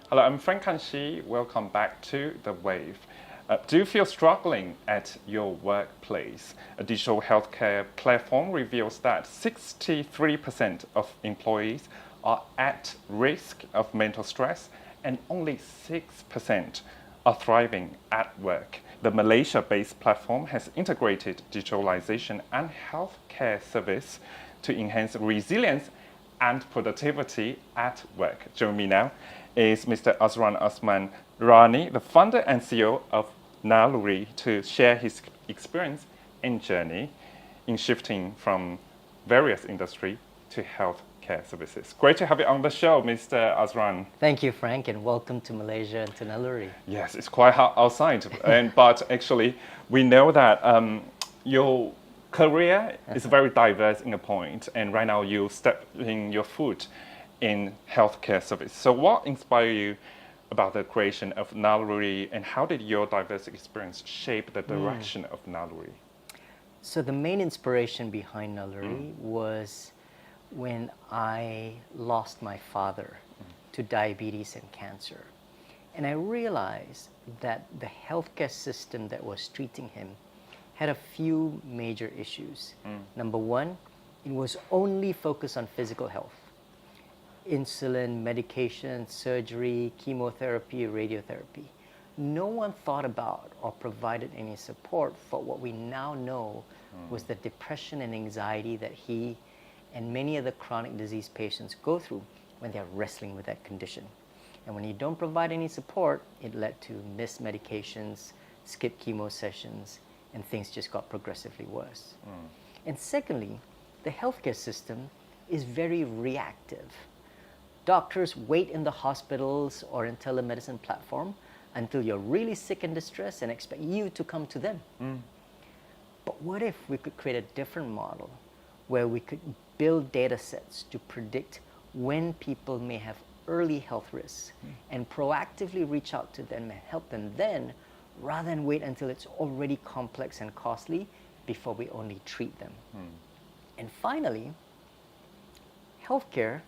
Hello, I'm Frank Kanshi. Welcome back to The Wave. Do you feel struggling at your workplace? A digital healthcare platform reveals that 63% of employees are at risk of mental stress and only 6% are thriving at work. The Malaysia-based platform has integrated digitalization and healthcare service to enhance resilience and productivity at work. Joining me now is Mr. Azran Osman Rani, the founder and CEO of Naluri, to share his experience and journey in shifting from various industries to healthcare services. Great to have you on the show, Mr. Azran. Thank you, Frank, and welcome to Malaysia and to Naluri. Yes, it's quite hot outside, but actually we know that your career is very diverse in a point, and right now you step in your foot in healthcare service. So what inspired you about the creation of Naluri, and how did your diverse experience shape the direction of Naluri? So the main inspiration behind Naluri was when I lost my father to diabetes and cancer. And I realized that the healthcare system that was treating him had a few major issues. Number one, it was only focused on physical health. Insulin, medication, surgery, chemotherapy, radiotherapy. No one thought about or provided any support for what we now know was the depression and anxiety that he and many of the chronic disease patients go through when they're wrestling with that condition. And when you don't provide any support, it led to missed medications, skipped chemo sessions, and things just got progressively worse. And secondly, the healthcare system is very reactive. Doctors wait in the hospitals or in telemedicine platform until you're really sick and distressed and expect you to come to them. But what if we could create a different model where we could build data sets to predict when people may have early health risks and proactively reach out to them and help them then, rather than wait until it's already complex and costly before we only treat them. And finally, healthcare,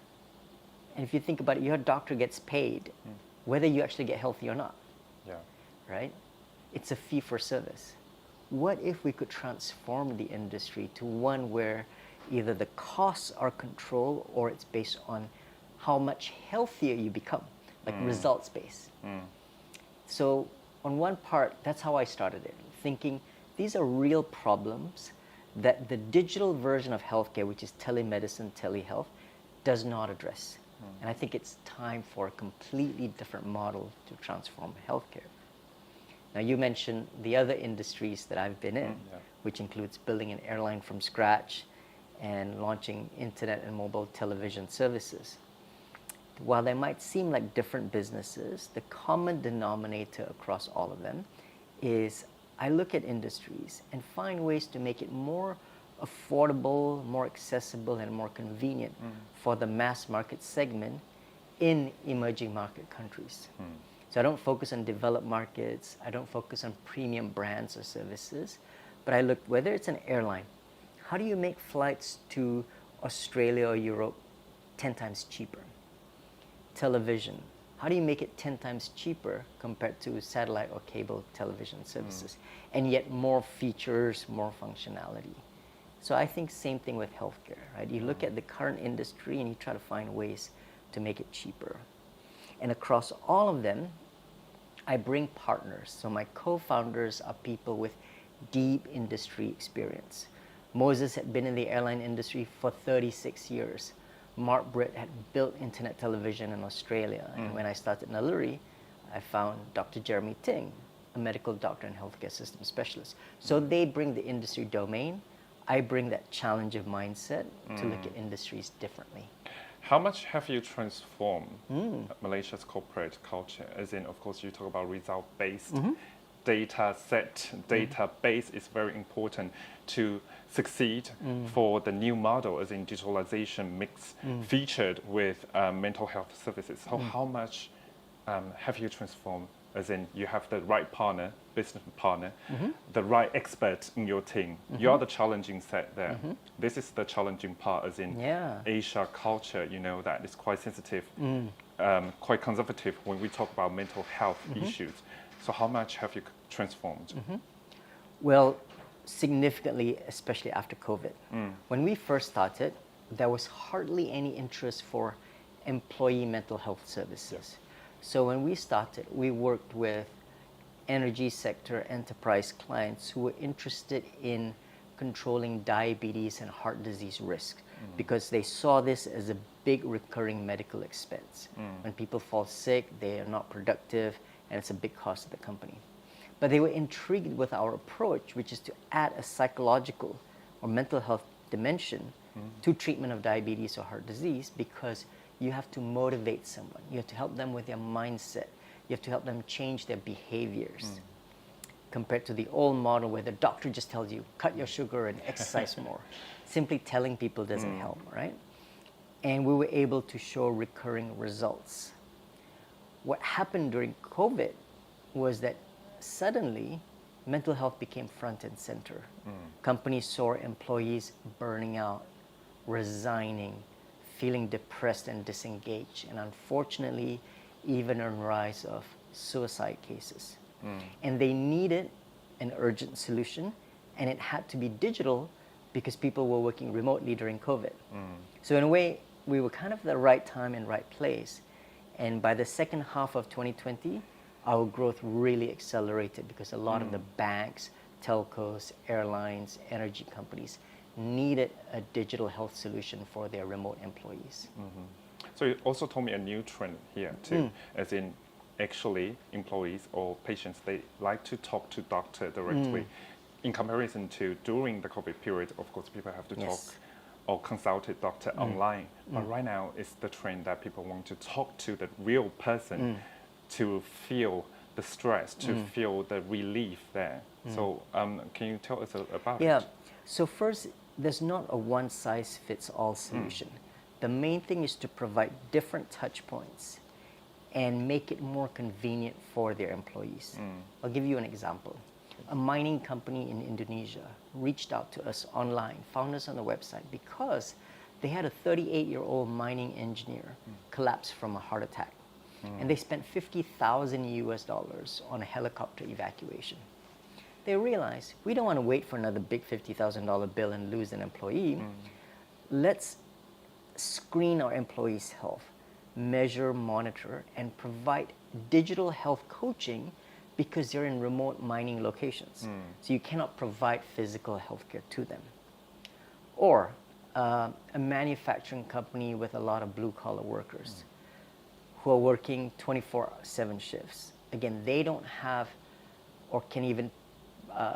and if you think about it, your doctor gets paid whether you actually get healthy or not. Right? It's a fee for service. What if we could transform the industry to one where either the costs are controlled or it's based on how much healthier you become, like results based. So on one part, that's how I started it, thinking these are real problems that the digital version of healthcare, which is telemedicine, telehealth, does not address. And I think it's time for a completely different model to transform healthcare. Now, you mentioned the other industries that I've been in, which includes building an airline from scratch and launching internet and mobile television services. While they might seem like different businesses, the common denominator across all of them is I look at industries and find ways to make it more affordable, more accessible, and more convenient for the mass market segment in emerging market countries. So I don't focus on developed markets, I don't focus on premium brands or services, but I look, whether it's an airline, how do you make flights to Australia or Europe 10 times cheaper? Television, how do you make it 10 times cheaper compared to satellite or cable television services? And yet more features, more functionality. So I think same thing with healthcare, right? You look at the current industry and you try to find ways to make it cheaper. And across all of them, I bring partners. So my co-founders are people with deep industry experience. Moses had been in the airline industry for 36 years. Mark Britt had built internet television in Australia. And when I started Naluri, I found Dr. Jeremy Ting, a medical doctor and healthcare system specialist. So they bring the industry domain. I bring that challenger mindset to look at industries differently. How much have you transformed Malaysia's corporate culture? As in, of course, you talk about result-based data set, database is very important to succeed for the new model, as in digitalization mixed featured with mental health services. So how much have you transformed, as in you have the right partner, business partner, the right expert in your team. You're the challenging set there. This is the challenging part, as in Asia culture, you know, that is quite sensitive quite conservative when we talk about mental health issues. So how much have you transformed? Well, significantly, especially after COVID. When we first started, there was hardly any interest for employee mental health services. So when we started, we worked with energy sector enterprise clients who were interested in controlling diabetes and heart disease risk because they saw this as a big recurring medical expense. When people fall sick, they are not productive, and it's a big cost to the company. But they were intrigued with our approach, which is to add a psychological or mental health dimension to treatment of diabetes or heart disease, because you have to motivate someone. You have to help them with their mindset. You have to help them change their behaviors. Compared to the old model where the doctor just tells you, cut your sugar and exercise more. Simply telling people doesn't help, right? And we were able to show recurring results. What happened during COVID was that suddenly mental health became front and center. Companies saw employees burning out, resigning, feeling depressed and disengaged, and unfortunately, even a rise of suicide cases. And they needed an urgent solution, and it had to be digital because people were working remotely during COVID. So in a way, we were kind of the right time and right place. And by the second half of 2020, our growth really accelerated because a lot of the banks, telcos, airlines, energy companies needed a digital health solution for their remote employees. So you also told me a new trend here too, as in actually employees or patients, they like to talk to doctor directly. In comparison to during the COVID period, of course, people have to talk or consult a doctor online. But right now, it's the trend that people want to talk to the real person to feel the stress, to feel the relief there. So can you tell us about it? Yeah. So first, there's not a one-size-fits-all solution. The main thing is to provide different touch points and make it more convenient for their employees. I'll give you an example. A mining company in Indonesia reached out to us online, found us on the website because they had a 38-year-old mining engineer collapse from a heart attack. And they spent $50,000 on a helicopter evacuation. They realized, we don't want to wait for another big $50,000 bill and lose an employee. Let's screen our employees' health, measure, monitor, and provide digital health coaching because they're in remote mining locations. So you cannot provide physical healthcare to them. Or a manufacturing company with a lot of blue-collar workers who are working 24/7 shifts. Again, they don't have or can even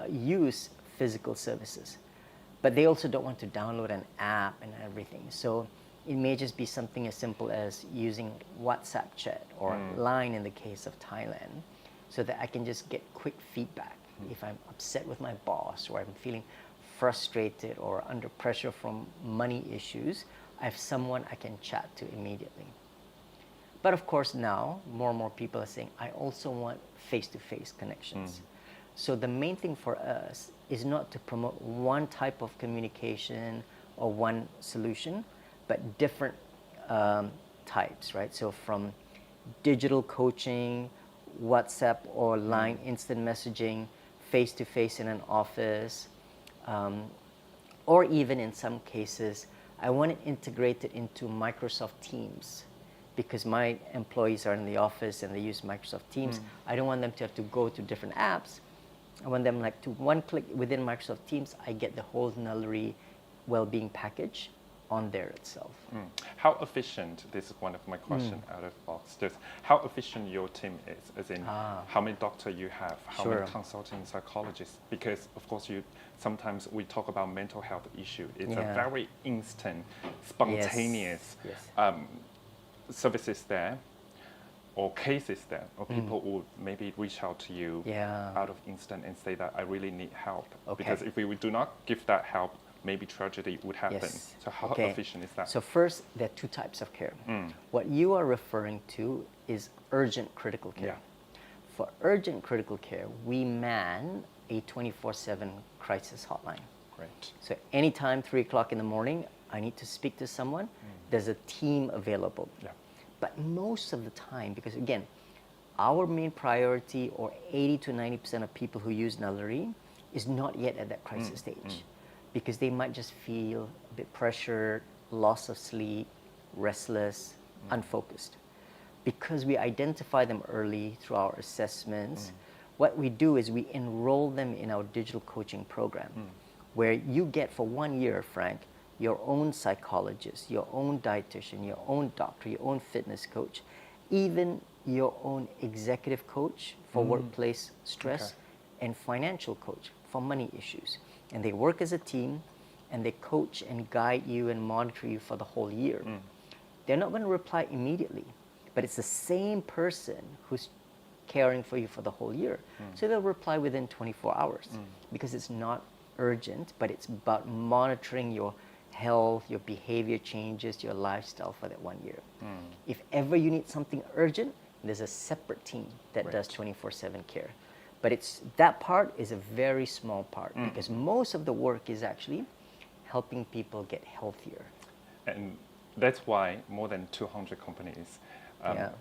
use physical services, but they also don't want to download an app and everything. So it may just be something as simple as using WhatsApp chat or Line in the case of Thailand, so that I can just get quick feedback. If I'm upset with my boss or I'm feeling frustrated or under pressure from money issues, I have someone I can chat to immediately. But of course now, more and more people are saying, I also want face-to-face connections. So the main thing for us is not to promote one type of communication or one solution, but different types, right? So from digital coaching, WhatsApp or Line instant messaging, face-to-face in an office, or even in some cases, I want it integrated into Microsoft Teams because my employees are in the office and they use Microsoft Teams. I don't want them to have to go to different apps. I want them like to one click within Microsoft Teams, I get the whole Naluri well-being package on there itself. How efficient, this is one of my questions out of the box, just how efficient your team is, as in how many doctors you have, how many consulting psychologists, because of course sometimes we talk about mental health issue. It's a very instant, spontaneous services there, or cases there, or people would maybe reach out to you out of instant and say that I really need help. Because if we do not give that help, maybe tragedy would happen. So how efficient is that? So first, there are two types of care. What you are referring to is urgent critical care. For urgent critical care, we man a 24/7 crisis hotline. Great. So anytime, 3 o'clock in the morning, I need to speak to someone, there's a team available. But most of the time, because again, our main priority, or 80 to 90% of people who use Naluri, is not yet at that crisis stage, because they might just feel a bit pressured, loss of sleep, restless, unfocused. Because we identify them early through our assessments, what we do is we enroll them in our digital coaching program, where you get for 1 year, Frank, your own psychologist, your own dietitian, your own doctor, your own fitness coach, even your own executive coach for workplace stress, and financial coach for money issues. And they work as a team, and they coach and guide you and monitor you for the whole year. They're not going to reply immediately, but it's the same person who's caring for you for the whole year. So they'll reply within 24 hours because it's not urgent, but it's about monitoring your health, your behavior changes, your lifestyle for that 1 year. If ever you need something urgent, there's a separate team that does 24/7 care. But that part is a very small part, because most of the work is actually helping people get healthier. And that's why more than 200 companies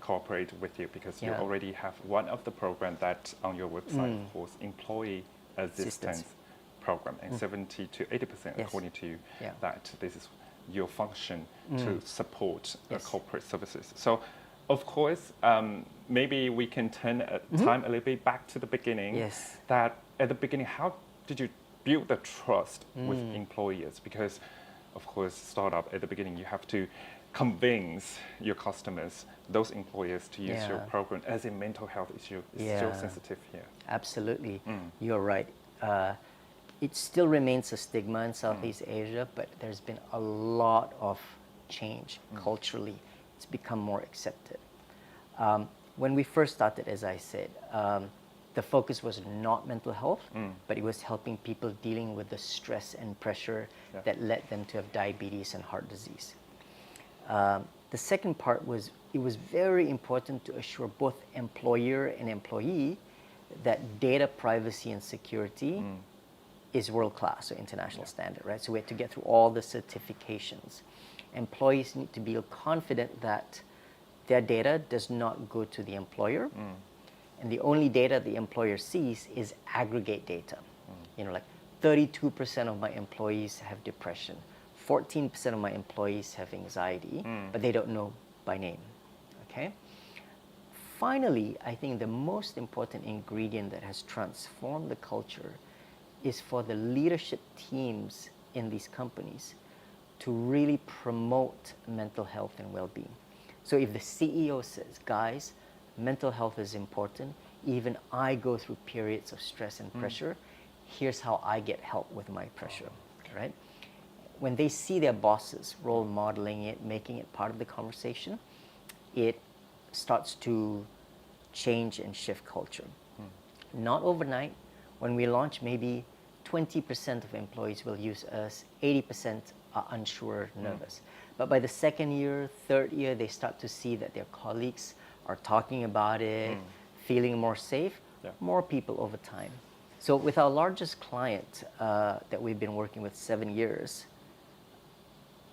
cooperate with you, because you already have one of the programs that on your website calls employee assistance program, and 70 to 80% according to you, that this is your function to support corporate services. So of course, maybe we can turn time a little bit back to the beginning. That at the beginning, how did you build the trust with employers? Because of course, startup at the beginning, you have to convince your customers, those employers, to use your program, as a mental health issue is still sensitive here. Absolutely, you're right. It still remains a stigma in Southeast Asia, but there's been a lot of change culturally. It's become more accepted. When we first started, as I said, the focus was not mental health, but it was helping people dealing with the stress and pressure that led them to have diabetes and heart disease. The second part was, it was very important to assure both employer and employee that data privacy and security is world-class, so international standard, right? So we had to get through all the certifications. Employees need to be confident that their data does not go to the employer, and the only data the employer sees is aggregate data. You know, like 32% of my employees have depression, 14% of my employees have anxiety, but they don't know by name, okay? Finally, I think the most important ingredient that has transformed the culture is for the leadership teams in these companies to really promote mental health and well-being. So if the CEO says, guys, mental health is important, even I go through periods of stress and pressure, here's how I get help with my pressure, right? When they see their bosses role modeling it, making it part of the conversation, it starts to change and shift culture. Not overnight. When we launch, maybe 20% of employees will use us, 80% are unsure, nervous. But by the second year, third year, they start to see that their colleagues are talking about it, feeling more safe, more people over time. So with our largest client that we've been working with 7 years,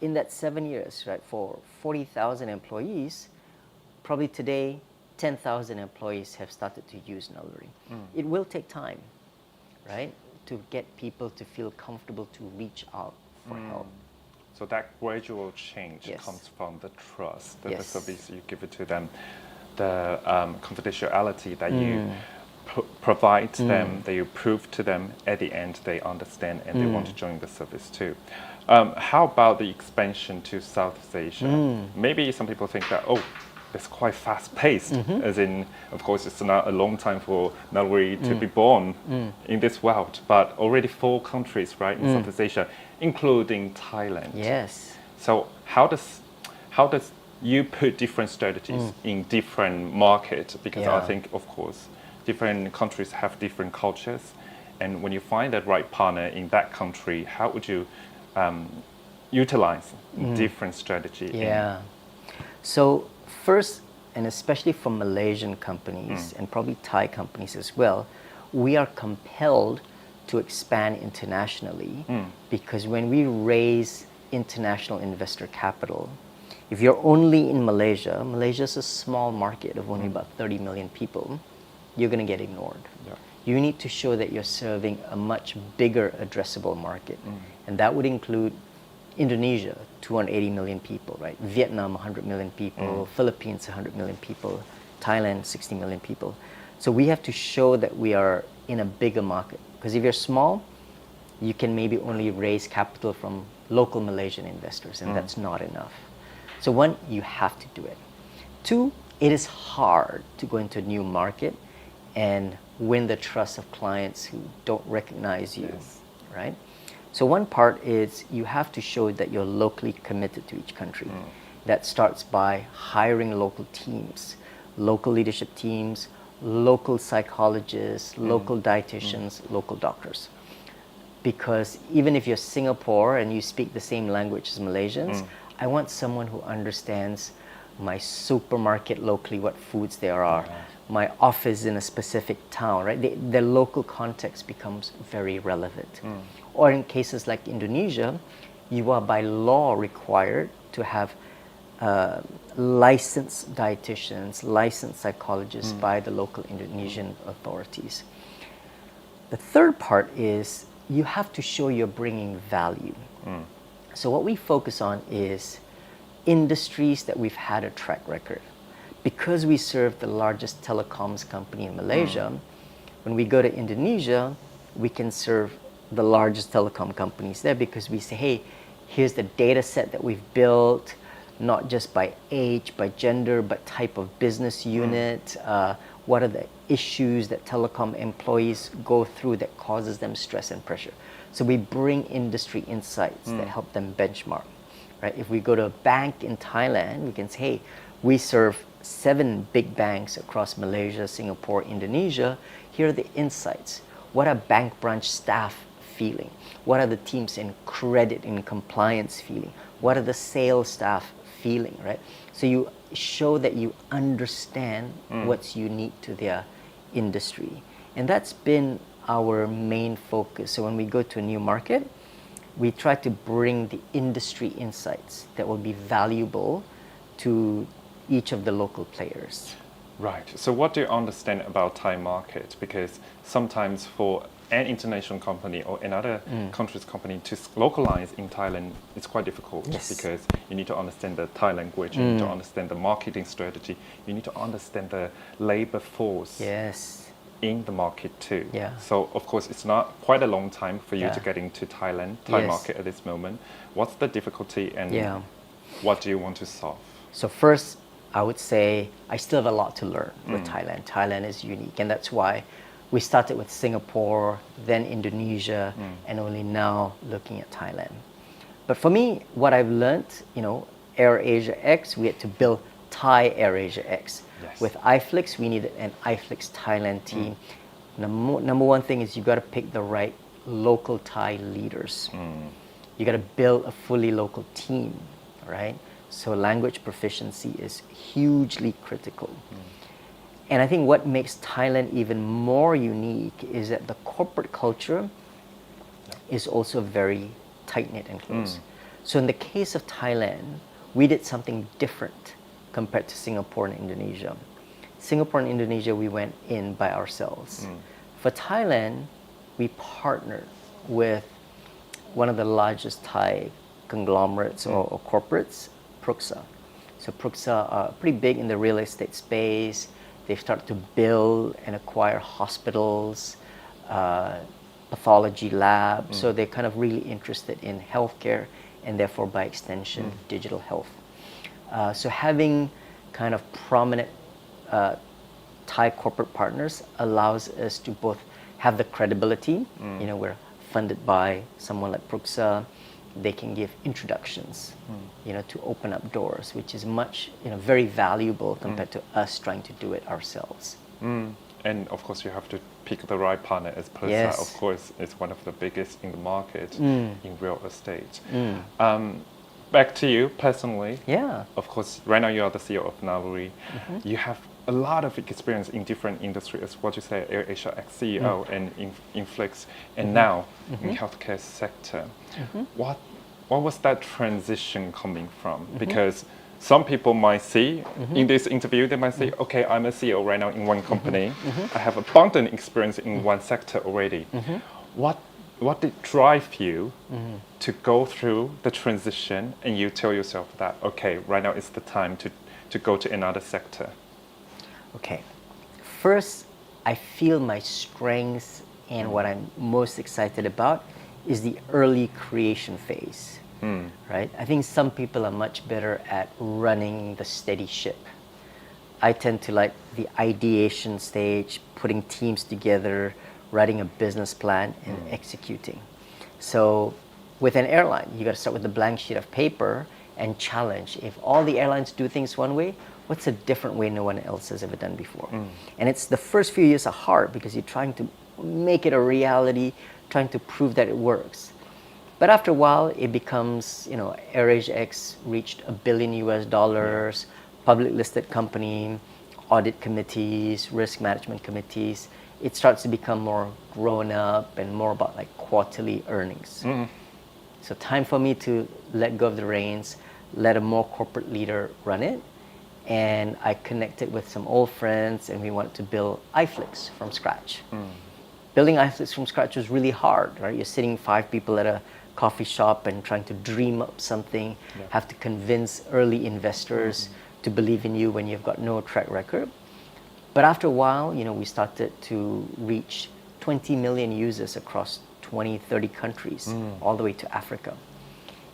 in that 7 years, right, for 40,000 employees, probably today, 10,000 employees have started to use Naluri. It will take time, right, to get people to feel comfortable to reach out for help. So that gradual change comes from the trust, the service you give it to them, the confidentiality that you provide them, that you prove to them. At the end, they understand and they want to join the service too. How about the expansion to Southeast Asia? Maybe some people think that, it's quite fast-paced, as in, of course, it's not a long time for Naluri to be born in this world, but already 4 countries, right, in Southeast Asia, including Thailand. Yes. So how does you put different strategies in different markets? Because I think, of course, different countries have different cultures, and when you find that right partner in that country, how would you utilize different strategy? So first, and especially for Malaysian companies and probably Thai companies as well, we are compelled to expand internationally because when we raise international investor capital, If you're only in Malaysia, Malaysia's a small market of only about 30 million people, you're going to get ignored. Yeah. You need to show that you're serving a much bigger addressable market. And that would include Indonesia, 280 million people, right? Vietnam, 100 million people, Philippines, 100 million people, Thailand, 60 million people. So we have to show that we are in a bigger market. Because if you're small, you can maybe only raise capital from local Malaysian investors, and that's not enough. So one, you have to do it. Two, it is hard to go into a new market and win the trust of clients who don't recognize you, right? So one part is you have to show that you're locally committed to each country. That starts by hiring local teams, local leadership teams, local psychologists, local dietitians, local doctors. Because even if you're Singapore and you speak the same language as Malaysians, I want someone who understands my supermarket locally, what foods there are, my office in a specific town, right? The local context becomes very relevant. Or in cases like Indonesia, you are by law required to have licensed dietitians, licensed psychologists by the local Indonesian authorities. The third part is you have to show you're bringing value. So what we focus on is industries that we've had a track record. Because we serve the largest telecoms company in Malaysia, when we go to Indonesia, we can serve the largest telecom companies there because we say, hey, here's the data set that we've built, not just by age, by gender, but type of business unit. What are the issues that telecom employees go through that causes them stress and pressure? So we bring industry insights that help them benchmark. Right? If we go to a bank in Thailand, we can say, hey, we serve 7 big banks across Malaysia, Singapore, Indonesia. Here are the insights. What are bank branch staff feeling? What are the teams in credit and compliance feeling? What are the sales staff feeling, right? So you show that you understand what's unique to their industry. And that's been our main focus. So when we go to a new market, we try to bring the industry insights that will be valuable to each of the local players. Right. So what do you understand about Thai market? Because sometimes for an international company or another country's company to localize in Thailand, it's quite difficult because you need to understand the Thai language, you need to understand the marketing strategy, you need to understand the labor force in the market too. So of course it's not quite a long time for you to get into Thai market at this moment. What's the difficulty and what do you want to solve? So first, I would say I still have a lot to learn with Thailand. Thailand is unique, and that's why we started with Singapore, then Indonesia, and only now looking at Thailand. But for me, what I've learned, AirAsia X, we had to build Thai AirAsia X. With iFlix, we needed an iFlix Thailand team. Number one thing is you got to pick the right local Thai leaders. You got to build a fully local team, right? So language proficiency is hugely critical. And I think what makes Thailand even more unique is that the corporate culture is also very tight-knit and close. So in the case of Thailand, we did something different compared to Singapore and Indonesia. Singapore and Indonesia, we went in by ourselves. For Thailand, we partnered with one of the largest Thai conglomerates or corporates, Pruksa. So Pruksa are pretty big in the real estate space. They've started to build and acquire hospitals, pathology labs. So they're kind of really interested in healthcare and therefore by extension, digital health. So having kind of prominent Thai corporate partners allows us to both have the credibility. We're funded by someone like Pruksa. They can give introductions, to open up doors, which is much, very valuable compared to us trying to do it ourselves. And of course, you have to pick the right partner, as Pruksa, of course, is one of the biggest in the market in real estate. Back to you personally. Of course, right now you are the CEO of Naluri. You have a lot of experience in different industries, what you say, AirAsia X CEO and Inflix, and now in healthcare sector. What was that transition coming from? Because some people might see in this interview, they might say, okay, I'm a CEO right now in one company. I have abundant experience in one sector already. What did drive you to go through the transition and you tell yourself that, okay, right now is the time to go to another sector? Okay. First, I feel my strengths and what I'm most excited about is the early creation phase, right? I think some people are much better at running the steady ship. I tend to like the ideation stage, putting teams together, writing a business plan and executing. So with an airline, you got to start with a blank sheet of paper and challenge. If all the airlines do things one way, what's a different way no one else has ever done before? And it's the first few years are hard because you're trying to make it a reality, trying to prove that it works. But after a while, it becomes, AirAsia X reached $1 billion US, public listed company, audit committees, risk management committees. It starts to become more grown up and more about like quarterly earnings. So time for me to let go of the reins, let a more corporate leader run it. And I connected with some old friends and we wanted to build iFlix from scratch. Building iFlix from scratch was really hard, right? You're sitting 5 people at a coffee shop and trying to dream up something, have to convince early investors to believe in you when you've got no track record. But after a while, we started to reach 20 million users across 20, 30 countries, all the way to Africa.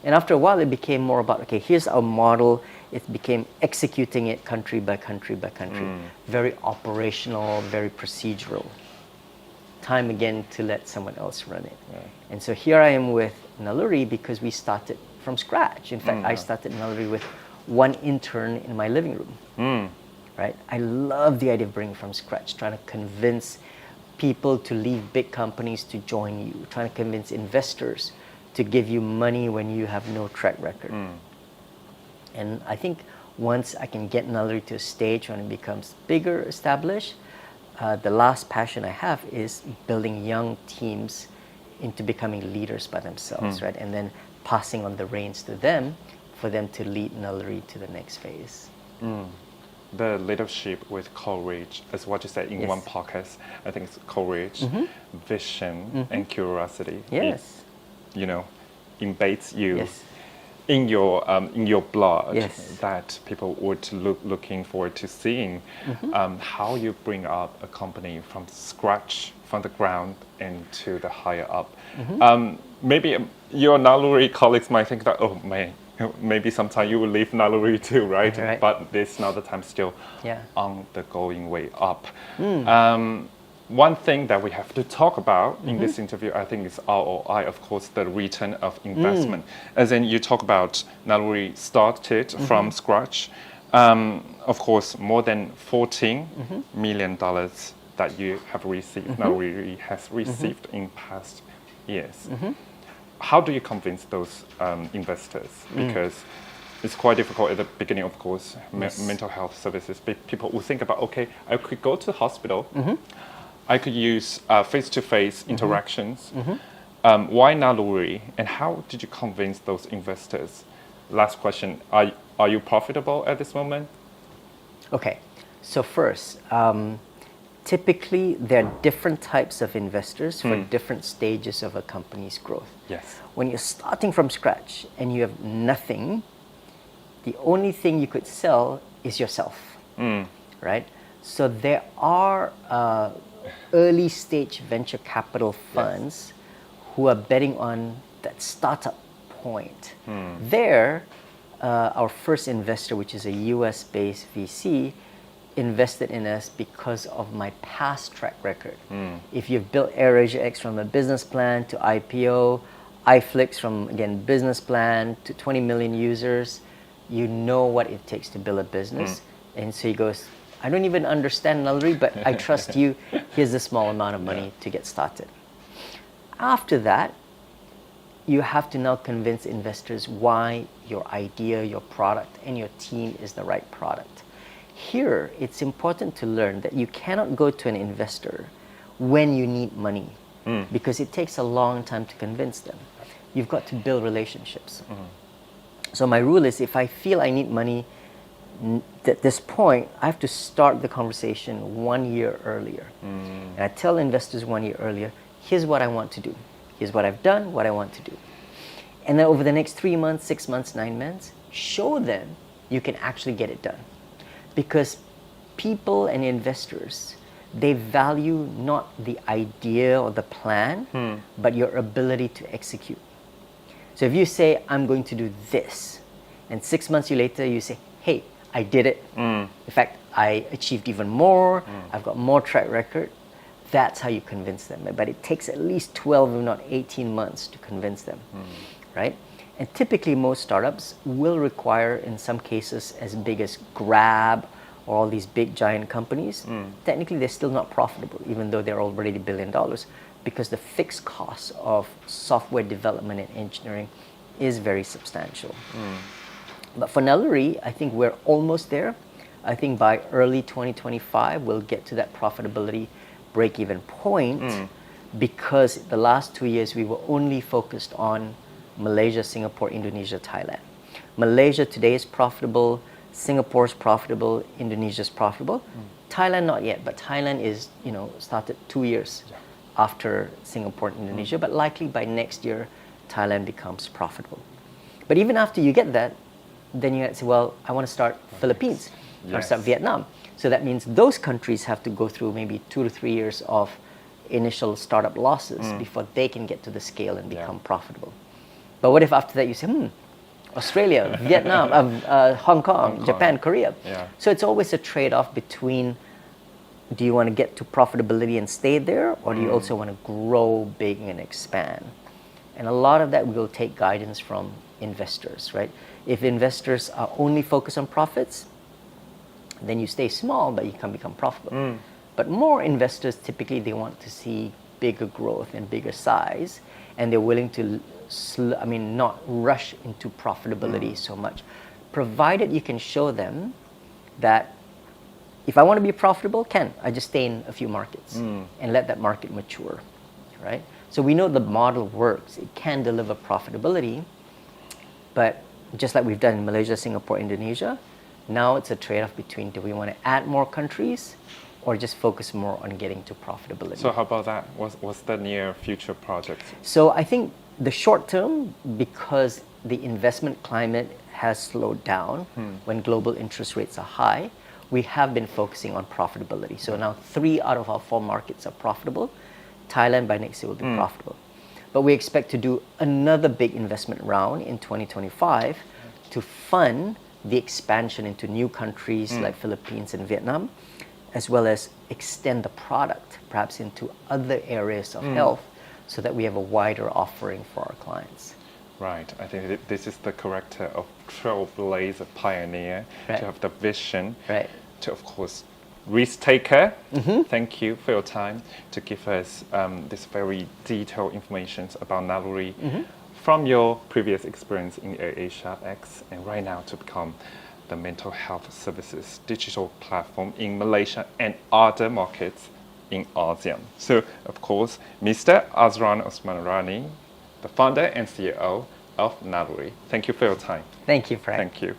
And after a while, it became more about, okay, here's our model. It became executing it country by country by country. Very operational, very procedural. Time again to let someone else run it. And so here I am with Naluri because we started from scratch. In fact, I started Naluri with one intern in my living room. Right? I love the idea of bringing from scratch, trying to convince people to leave big companies to join you, trying to convince investors to give you money when you have no track record. And I think once I can get Naluri to a stage when it becomes bigger, established, the last passion I have is building young teams into becoming leaders by themselves, right? And then passing on the reins to them for them to lead Naluri to the next phase. The leadership with courage, as what you said in one podcast, I think it's courage, vision, and curiosity. Yes. It, embeds you in your blood, that people would looking forward to seeing how you bring up a company from scratch, from the ground, and to the higher up. Maybe your Naluri colleagues might think that, oh man, maybe sometime you will leave Naluri too, right? But this now the time still on the going way up. One thing that we have to talk about in this interview, I think, is ROI, of course, the return of investment. As in, you talk about Naluri started from scratch. Of course, more than $14 million that you have received, Naluri has received in past years. How do you convince those investors? Because it's quite difficult at the beginning, of course, mental health services. People will think about, okay, I could go to the hospital. I could use face-to-face interactions. Why Naluri? And how did you convince those investors? Last question, are you profitable at this moment? Okay, so first, typically there are different types of investors for different stages of a company's growth. When you're starting from scratch and you have nothing, the only thing you could sell is yourself, right? So there are early stage venture capital funds who are betting on that startup point. There, our first investor, which is a US-based VC, invested in us because of my past track record. If you've built AirAsia X from a business plan to IPO, iFlix from, again, business plan to 20 million users, you know what it takes to build a business. And so he goes, I don't even understand Naluri, but I trust you. Here's a small amount of money to get started. After that, you have to now convince investors why your idea, your product, and your team is the right product. Here, it's important to learn that you cannot go to an investor when you need money because it takes a long time to convince them. You've got to build relationships. So my rule is if I feel I need money at this point, I have to start the conversation 1 year earlier. And I tell investors 1 year earlier, here's what I want to do. Here's what I've done, what I want to do. And then over the next 3 months, 6 months, 9 months, show them you can actually get it done. Because people and investors, they value not the idea or the plan, but your ability to execute. So if you say, I'm going to do this, and 6 months later you say, hey, I did it. In fact, I achieved even more. I've got more track record. That's how you convince them. But it takes at least 12, if not 18 months to convince them, right? And typically most startups will require, in some cases, as big as Grab or all these big giant companies. Technically, they're still not profitable, even though they're already $1 billion, because the fixed cost of software development and engineering is very substantial. But for Naluri, I think we're almost there. I think by early 2025, we'll get to that profitability break-even point, because the last 2 years we were only focused on Malaysia, Singapore, Indonesia, Thailand. Malaysia today is profitable, Singapore is profitable, Indonesia is profitable. Thailand not yet, but Thailand is, started 2 years after Singapore and Indonesia, but likely by next year, Thailand becomes profitable. But even after you get that, then you say, well, I want to start Philippines, I want to start Vietnam. So that means those countries have to go through maybe 2 to 3 years of initial startup losses before they can get to the scale and become profitable. But what if after that you say, Australia, Vietnam, Hong Kong, Japan, Korea. So it's always a trade-off between, do you want to get to profitability and stay there, or do you also want to grow big and expand? And a lot of that will take guidance from investors, right? If investors are only focused on profits, then you stay small, but you can become profitable. But more investors, typically, they want to see bigger growth and bigger size, and they're willing to not rush into profitability so much, provided you can show them that if I want to be profitable, I just stay in a few markets and let that market mature, right? So we know the model works. It can deliver profitability, but just like we've done in Malaysia, Singapore, Indonesia, now it's a trade-off between, do we want to add more countries or just focus more on getting to profitability? So how about that? What's the near future project? So I think the short term, because the investment climate has slowed down when global interest rates are high, we have been focusing on profitability. So now 3 out of our 4 markets are profitable. Thailand by next year will be profitable. But we expect to do another big investment round in 2025 to fund the expansion into new countries like Philippines and Vietnam, as well as extend the product perhaps into other areas of health, so that we have a wider offering for our clients. Right. I think this is the character of trailblazer, pioneer, to have the vision, to, of course, risk taker. Thank you for your time to give us this very detailed information about Naluri from your previous experience in AirAsia X, and right now to become the mental health services digital platform in Malaysia and other markets in ASEAN. So, of course, Mr. Azran Osman Rani, the founder and CEO of Naluri. Thank you for your time. Thank you, Frank. Thank you.